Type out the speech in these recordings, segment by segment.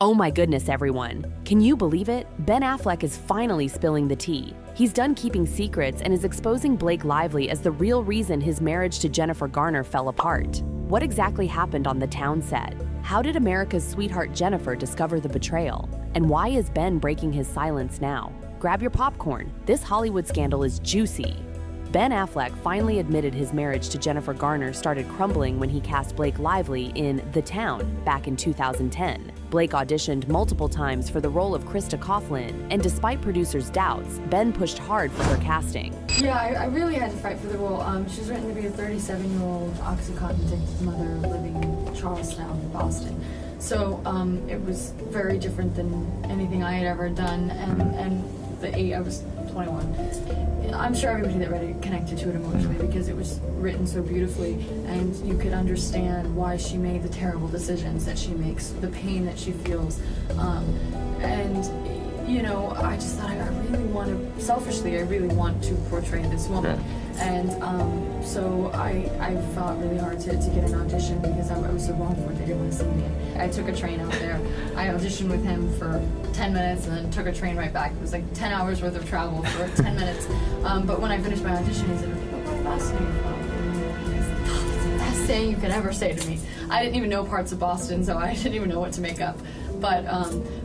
Oh my goodness, everyone. Can you believe it? Ben Affleck is finally spilling the tea. He's done keeping secrets and is exposing Blake Lively as the real reason his marriage to Jennifer Garner fell apart. What exactly happened on the town set? How did America's sweetheart Jennifer discover the betrayal? And why is Ben breaking his silence now? Grab your popcorn. This Hollywood scandal is juicy. Ben Affleck finally admitted his marriage to Jennifer Garner started crumbling when he cast Blake Lively in The Town back in 2010. Blake auditioned multiple times for the role of Krista Coughlin, and despite producers' doubts, Ben pushed hard for her casting. Yeah, I really had to fight for the role. She's written to be a 37-year-old Oxycontin-addicted mother living in Charlestown, Boston. So it was very different than anything I had ever done, and I was 21. I'm sure everybody that read it connected to it emotionally because it was written so beautifully, and you could understand why she made the terrible decisions that she makes, the pain that she feels, and you know, I just thought I really want to portray this woman. And so I fought really hard to get an audition because I was so wrong for it. They didn't want to see me. I took a train out there. I auditioned with him for 10 minutes and then took a train right back. It was like 10 hours worth of travel for 10 minutes. But when I finished my audition, he said, "What Boston are you from?" I said, "Oh, that's the best thing you could ever say to me." I didn't even know parts of Boston, so I didn't even know what to make up.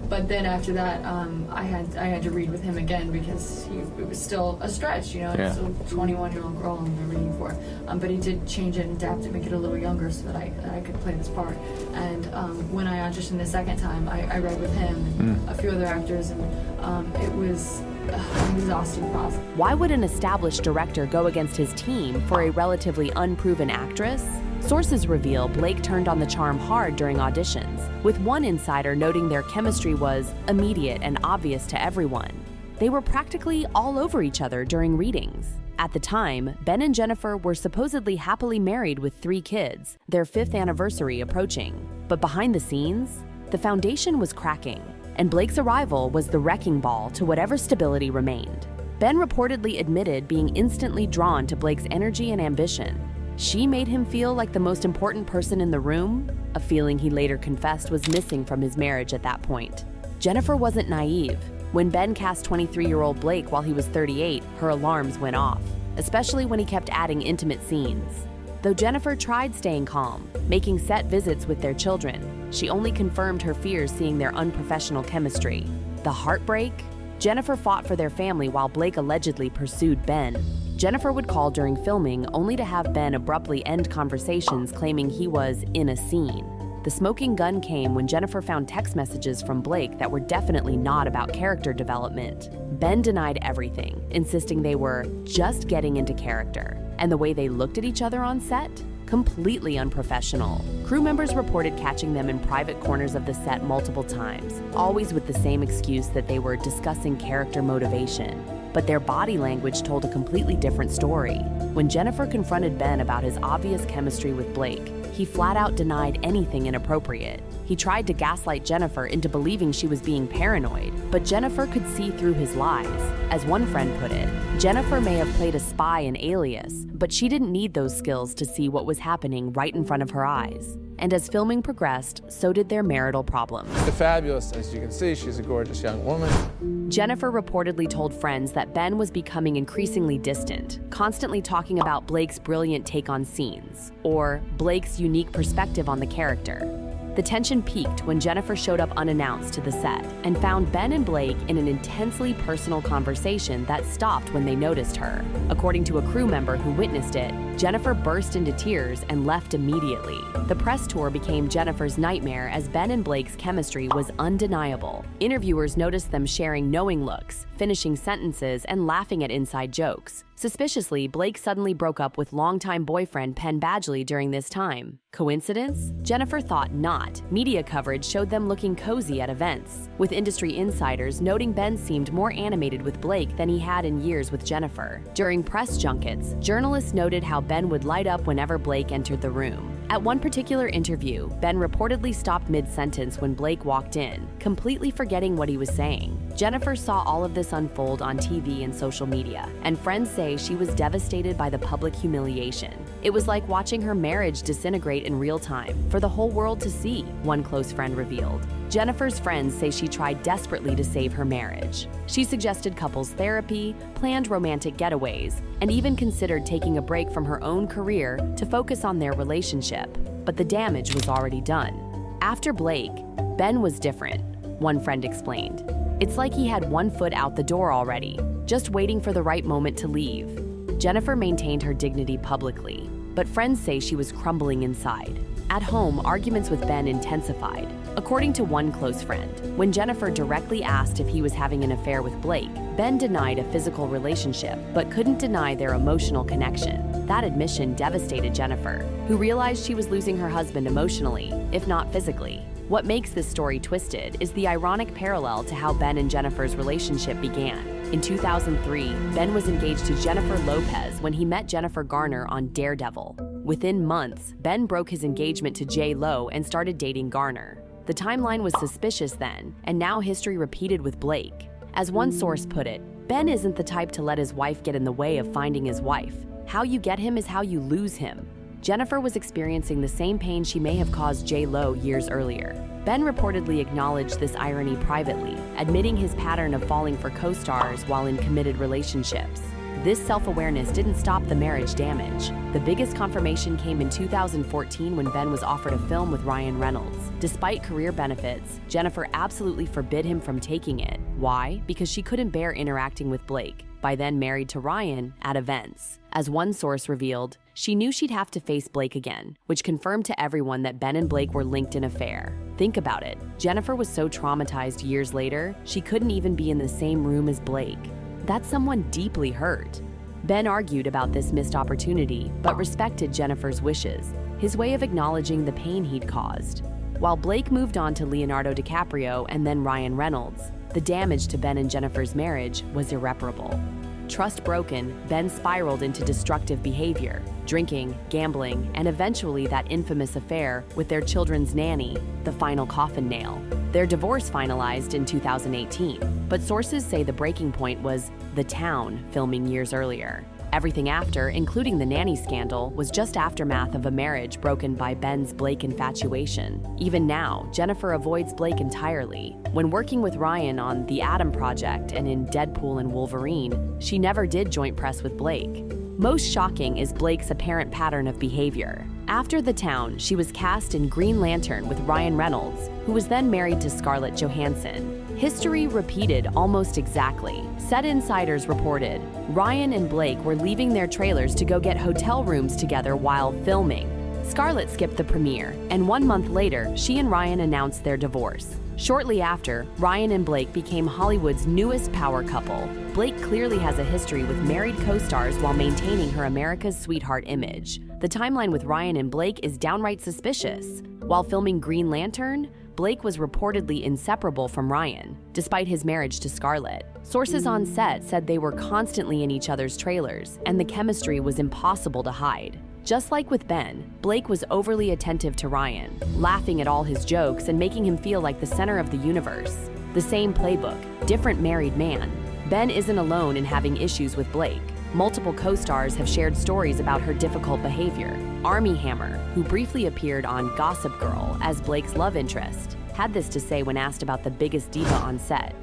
But then after that, I had to read with him again because it was still a stretch, you know. Yeah. It's a 21-year-old girl I'm reading for. But he did change it and adapt it, make it a little younger so that I could play this part. And when I auditioned the second time, I read with him and a few other actors, and it was an exhausting process. Why would an established director go against his team for a relatively unproven actress? Sources reveal Blake turned on the charm hard during auditions, with one insider noting their chemistry was immediate and obvious to everyone. They were practically all over each other during readings. At the time, Ben and Jennifer were supposedly happily married with 3 kids, their 5th anniversary approaching. But behind the scenes, the foundation was cracking, and Blake's arrival was the wrecking ball to whatever stability remained. Ben reportedly admitted being instantly drawn to Blake's energy and ambition. She made him feel like the most important person in the room, a feeling he later confessed was missing from his marriage at that point. Jennifer wasn't naive. When Ben cast 23-year-old Blake while he was 38, her alarms went off, especially when he kept adding intimate scenes. Though Jennifer tried staying calm, making set visits with their children, she only confirmed her fears seeing their unprofessional chemistry. The heartbreak? Jennifer fought for their family while Blake allegedly pursued Ben. Jennifer would call during filming only to have Ben abruptly end conversations claiming he was in a scene. The smoking gun came when Jennifer found text messages from Blake that were definitely not about character development. Ben denied everything, insisting they were just getting into character. And the way they looked at each other on set? Completely unprofessional. Crew members reported catching them in private corners of the set multiple times, always with the same excuse that they were discussing character motivation. But their body language told a completely different story. When Jennifer confronted Ben about his obvious chemistry with Blake, he flat out denied anything inappropriate. He tried to gaslight Jennifer into believing she was being paranoid, but Jennifer could see through his lies. As one friend put it, Jennifer may have played a spy in Alias, but she didn't need those skills to see what was happening right in front of her eyes. And as filming progressed, so did their marital problems. They're fabulous, as you can see, she's a gorgeous young woman. Jennifer reportedly told friends that Ben was becoming increasingly distant, constantly talking about Blake's brilliant take on scenes, or Blake's unique perspective on the character. The tension peaked when Jennifer showed up unannounced to the set and found Ben and Blake in an intensely personal conversation that stopped when they noticed her. According to a crew member who witnessed it, Jennifer burst into tears and left immediately. The press tour became Jennifer's nightmare as Ben and Blake's chemistry was undeniable. Interviewers noticed them sharing knowing looks, finishing sentences, and laughing at inside jokes. Suspiciously, Blake suddenly broke up with longtime boyfriend Penn Badgley during this time. Coincidence? Jennifer thought not. Media coverage showed them looking cozy at events, with industry insiders noting Ben seemed more animated with Blake than he had in years with Jennifer. During press junkets, journalists noted how Ben would light up whenever Blake entered the room. At one particular interview, Ben reportedly stopped mid-sentence when Blake walked in, completely forgetting what he was saying. Jennifer saw all of this unfold on TV and social media, and friends say she was devastated by the public humiliation. It was like watching her marriage disintegrate in real time for the whole world to see, one close friend revealed. Jennifer's friends say she tried desperately to save her marriage. She suggested couples therapy, planned romantic getaways, and even considered taking a break from her own career to focus on their relationship. But the damage was already done. After Blake, Ben was different, one friend explained. It's like he had one foot out the door already, just waiting for the right moment to leave. Jennifer maintained her dignity publicly, but friends say she was crumbling inside. At home, arguments with Ben intensified. According to one close friend, when Jennifer directly asked if he was having an affair with Blake, Ben denied a physical relationship, but couldn't deny their emotional connection. That admission devastated Jennifer, who realized she was losing her husband emotionally, if not physically. What makes this story twisted is the ironic parallel to how Ben and Jennifer's relationship began. In 2003, Ben was engaged to Jennifer Lopez when he met Jennifer Garner on Daredevil. Within months, Ben broke his engagement to J.Lo and started dating Garner. The timeline was suspicious then, and now history repeated with Blake. As one source put it, Ben isn't the type to let his wife get in the way of finding his wife. How you get him is how you lose him. Jennifer was experiencing the same pain she may have caused J.Lo years earlier. Ben reportedly acknowledged this irony privately, admitting his pattern of falling for co-stars while in committed relationships. This self-awareness didn't stop the marriage damage. The biggest confirmation came in 2014 when Ben was offered a film with Ryan Reynolds. Despite career benefits, Jennifer absolutely forbid him from taking it. Why? Because she couldn't bear interacting with Blake, by then married to Ryan, at events. As one source revealed, she knew she'd have to face Blake again, which confirmed to everyone that Ben and Blake were linked in an affair. Think about it. Jennifer was so traumatized years later, she couldn't even be in the same room as Blake. That's someone deeply hurt. Ben argued about this missed opportunity, but respected Jennifer's wishes, his way of acknowledging the pain he'd caused. While Blake moved on to Leonardo DiCaprio and then Ryan Reynolds, the damage to Ben and Jennifer's marriage was irreparable. Trust broken, Ben spiraled into destructive behavior, drinking, gambling, and eventually that infamous affair with their children's nanny, the final coffin nail. Their divorce finalized in 2018, but sources say the breaking point was The Town, filming years earlier. Everything after, including the nanny scandal, was just aftermath of a marriage broken by Ben's Blake infatuation. Even now, Jennifer avoids Blake entirely. When working with Ryan on The Adam Project and in Deadpool and Wolverine, she never did joint press with Blake. Most shocking is Blake's apparent pattern of behavior. After The Town, she was cast in Green Lantern with Ryan Reynolds, who was then married to Scarlett Johansson. History repeated almost exactly. Set insiders reported Ryan and Blake were leaving their trailers to go get hotel rooms together while filming. Scarlett skipped the premiere, and 1 month later, she and Ryan announced their divorce. Shortly after, Ryan and Blake became Hollywood's newest power couple. Blake clearly has a history with married co-stars while maintaining her America's sweetheart image. The timeline with Ryan and Blake is downright suspicious. While filming Green Lantern, Blake was reportedly inseparable from Ryan, despite his marriage to Scarlett. Sources on set said they were constantly in each other's trailers, and the chemistry was impossible to hide. Just like with Ben, Blake was overly attentive to Ryan, laughing at all his jokes and making him feel like the center of the universe. The same playbook, different married man. Ben isn't alone in having issues with Blake. Multiple co-stars have shared stories about her difficult behavior. Armie Hammer, who briefly appeared on Gossip Girl as Blake's love interest, had this to say when asked about the biggest diva on set.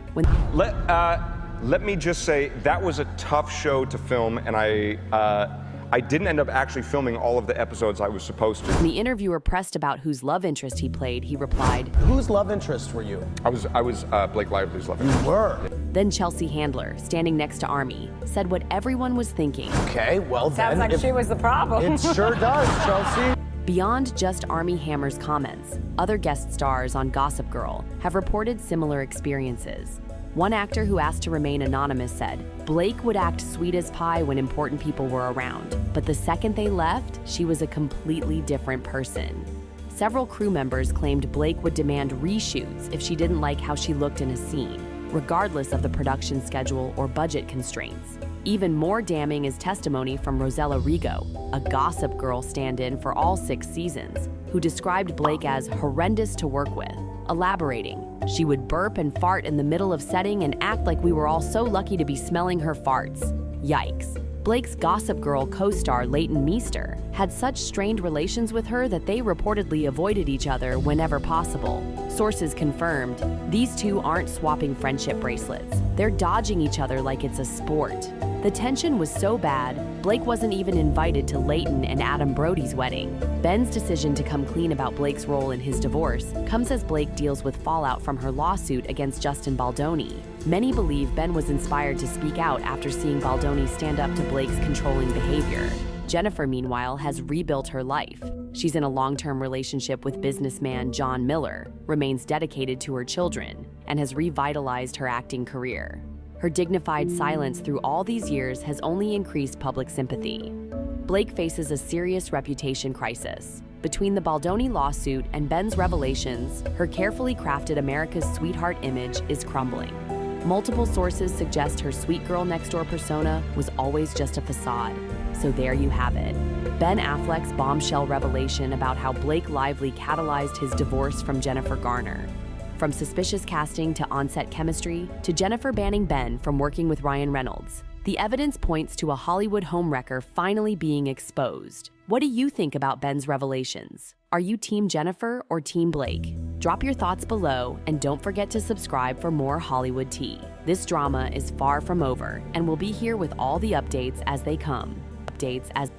Let me just say, that was a tough show to film, and I didn't end up actually filming all of the episodes I was supposed to. When the interviewer pressed about whose love interest he played, he replied, Whose love interest were you? I was Blake Lively's love interest. You were. Then Chelsea Handler, standing next to Armie, said what everyone was thinking. Okay, well then. Sounds like she was the problem. It sure does, Chelsea. Beyond just Armie Hammer's comments, other guest stars on Gossip Girl have reported similar experiences. One actor who asked to remain anonymous said, Blake would act sweet as pie when important people were around, but the second they left, she was a completely different person. Several crew members claimed Blake would demand reshoots if she didn't like how she looked in a scene, regardless of the production schedule or budget constraints. Even more damning is testimony from Rosella Rigo, a Gossip Girl stand-in for all 6 seasons, who described Blake as horrendous to work with. Elaborating, she would burp and fart in the middle of setting and act like we were all so lucky to be smelling her farts. Yikes. Blake's Gossip Girl co-star Leighton Meester had such strained relations with her that they reportedly avoided each other whenever possible. Sources confirmed these two aren't swapping friendship bracelets. They're dodging each other like it's a sport. The tension was so bad, Blake wasn't even invited to Leighton and Adam Brody's wedding. Ben's decision to come clean about Blake's role in his divorce comes as Blake deals with fallout from her lawsuit against Justin Baldoni. Many believe Ben was inspired to speak out after seeing Baldoni stand up to Blake's controlling behavior. Jennifer, meanwhile, has rebuilt her life. She's in a long-term relationship with businessman John Miller, remains dedicated to her children, and has revitalized her acting career. Her dignified silence through all these years has only increased public sympathy. Blake faces a serious reputation crisis. Between the Baldoni lawsuit and Ben's revelations, her carefully crafted America's sweetheart image is crumbling. Multiple sources suggest her sweet girl next door persona was always just a facade. So there you have it. Ben Affleck's bombshell revelation about how Blake Lively catalyzed his divorce from Jennifer Garner. From suspicious casting to on-set chemistry, to Jennifer banning Ben from working with Ryan Reynolds, the evidence points to a Hollywood homewrecker finally being exposed. What do you think about Ben's revelations? Are you Team Jennifer or Team Blake? Drop your thoughts below and don't forget to subscribe for more Hollywood tea. This drama is far from over and we'll be here with all the updates as they come. Updates as